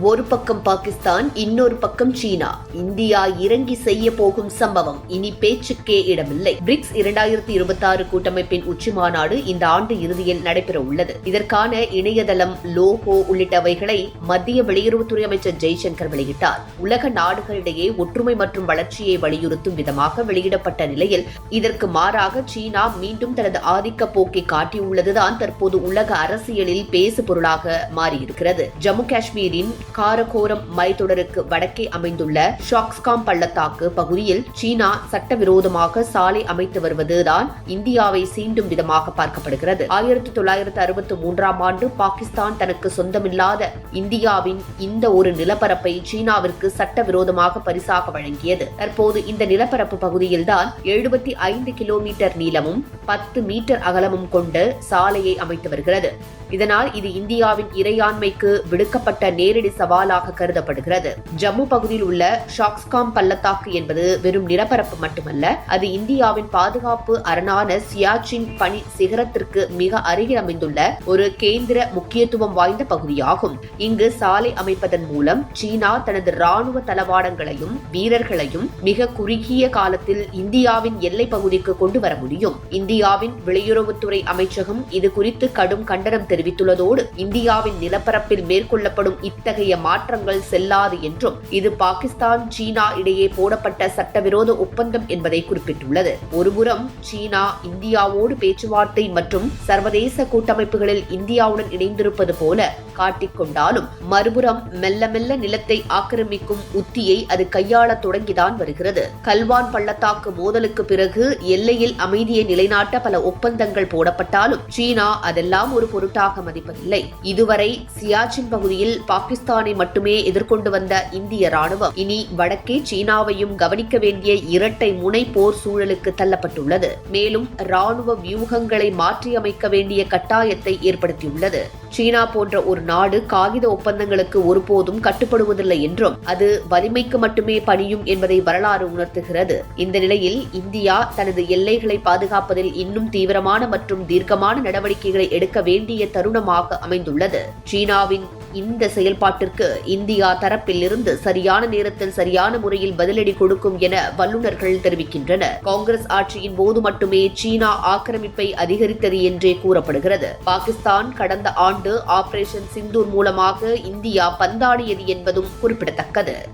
ஒரு பக்கம் பாகிஸ்தான், இன்னொரு பக்கம் சீனா. இந்தியா இறங்கி செய்ய போகும் சம்பவம் இனி பேச்சுக்கே இடமில்லை. பிரிக்ஸ் 2026 கூட்டமைப்பின் உச்சி மாநாடு இந்த ஆண்டு இறுதியில் நடைபெற உள்ளது. இதற்கான இணையதளம், லோகோ உள்ளிட்டவைகளை மத்திய வெளியுறவுத்துறை அமைச்சர் ஜெய்சங்கர் வெளியிட்டார். உலக நாடுகளிடையே ஒற்றுமை மற்றும் வளர்ச்சியை வலியுறுத்தும் விதமாக வெளியிடப்பட்ட நிலையில் இதற்கு மாறாக சீனா மீண்டும் தனது ஆதிக்க போக்கை காட்டியுள்ளதுதான் தற்போது உலக அரசியலில் பேசு பொருளாக மாறியிருக்கிறது. ஜம்மு காஷ்மீரின் காரகோரம் மலைத்தொடருக்கு வடக்கே அமைந்துள்ள ஷாக்ஸ்காம் பள்ளத்தாக்கு பகுதியில் சீனா சட்டவிரோதமாக சாலை அமைத்து வருவதுதான் இந்தியாவை சீண்டும் விதமாக பார்க்கப்படுகிறது. 1963ஆம் ஆண்டு பாகிஸ்தான் தனக்கு சொந்தமில்லாத இந்தியாவின் இந்த ஒரு நிலப்பரப்பை சீனாவிற்கு சட்டவிரோதமாக பரிசாக வழங்கியது. தற்போது இந்த நிலப்பரப்பு பகுதியில்தான் 75 கிலோமீட்டர் நீளமும் 10 மீட்டர் அகலமும் கொண்ட சாலையை அமைத்து வருகிறது. இதனால் இது இந்தியாவின் இறையாண்மைக்கு விடுக்கப்பட்ட நேரடி சவாலாக கருதப்படுகிறது. ஜம்மு பகுதியில் உள்ள ஷாக்ஸ்காம் பள்ளத்தாக்கு என்பது வெறும் நிலப்பரப்பு மட்டுமல்ல, அது இந்தியாவின் பாதுகாப்பு அரணான சியாச்சின் பனி சிகரத்திற்கு மிக அருகில் அமைந்துள்ள ஒரு கேந்திர முக்கியத்துவம் வாய்ந்த பகுதியாகும். இங்கு சாலை அமைப்பதன் மூலம் சீனா தனது ராணுவ தளவாடங்களையும் வீரர்களையும் மிக குறுகிய காலத்தில் இந்தியாவின் எல்லை பகுதிக்கு கொண்டு வர முடியும். இந்தியாவின் வெளியுறவுத்துறை அமைச்சகம் இது குறித்து கடும் கண்டனம் தெரிவித்துள்ளதோடு இந்தியாவின் நிலப்பரப்பில் மேற்கொள்ளப்படும் இத்தகைய மாற்றங்கள் செல்லாது என்றும் இது பாகிஸ்தான், சீனா இடையே போடப்பட்ட சட்டவிரோத ஒப்பந்தம் என்பதை குறிப்பிட்டுள்ளது. ஒருபுறம் சீனா இந்தியாவோடு பேச்சுவார்த்தை மற்றும் சர்வதேச கூட்டமைப்புகளில் இந்தியாவுடன் இணைந்திருப்பது போல காட்டிக்கொண்டாலும் மறுபுறம் மெல்ல மெல்ல நிலத்தை ஆக்கிரமிக்கும் உத்தியை அது கையாள தொடங்கிதான் வருகிறது. கல்வான் பள்ளத்தாக்கு மோதலுக்கு பிறகு எல்லையில் அமைதியை நிலைநாட்ட பல ஒப்பந்தங்கள் போடப்பட்டாலும் சீனா அதெல்லாம் ஒரு பொருட்டாக மதிப்பதில்லை. இதுவரை சியாச்சின் பகுதியில் பாகிஸ்தானை மட்டுமே எதிர்கொண்டு வந்த இந்திய ராணுவம் இனி வடக்கே சீனாவையும் கவனிக்க வேண்டிய இரட்டை முனை போர் சூழலுக்கு தள்ளப்பட்டுள்ளது. மேலும் ராணுவ வியூகங்களை மாற்றியமைக்க வேண்டிய கட்டாயத்தை ஏற்படுத்தியுள்ளது. சீனா போன்ற ஒரு நாடு காகித ஒப்பந்தங்களுக்கு ஒருபோதும் கட்டுப்படுவதில்லை என்றும் அது வலிமைக்கு மட்டுமே பணியும் என்பதை வரலாறு உணர்த்துகிறது. இந்த நிலையில் இந்தியா தனது எல்லைகளை பாதுகாப்பதில் இன்னும் தீவிரமான மற்றும் தீர்க்கமான நடவடிக்கைகளை எடுக்க வேண்டிய தருணமாக அமைந்துள்ளது. சீனாவின் இந்த செயல்பாட்டிற்கு இந்தியா தரப்பில் இருந்து சரியான நேரத்தில் சரியான முறையில் பதிலடி கொடுக்கும் என வல்லுநர்கள் தெரிவிக்கின்றனர். காங்கிரஸ் ஆட்சியின் போது மட்டுமே சீனா ஆக்கிரமிப்பை அதிகரித்தது என்றே கூறப்படுகிறது. பாகிஸ்தான் கடந்த ஆண்டு ஆபரேஷன் சிந்தூர் மூலமாக இந்தியா பந்தாடியது என்பதும் குறிப்பிடத்தக்கது.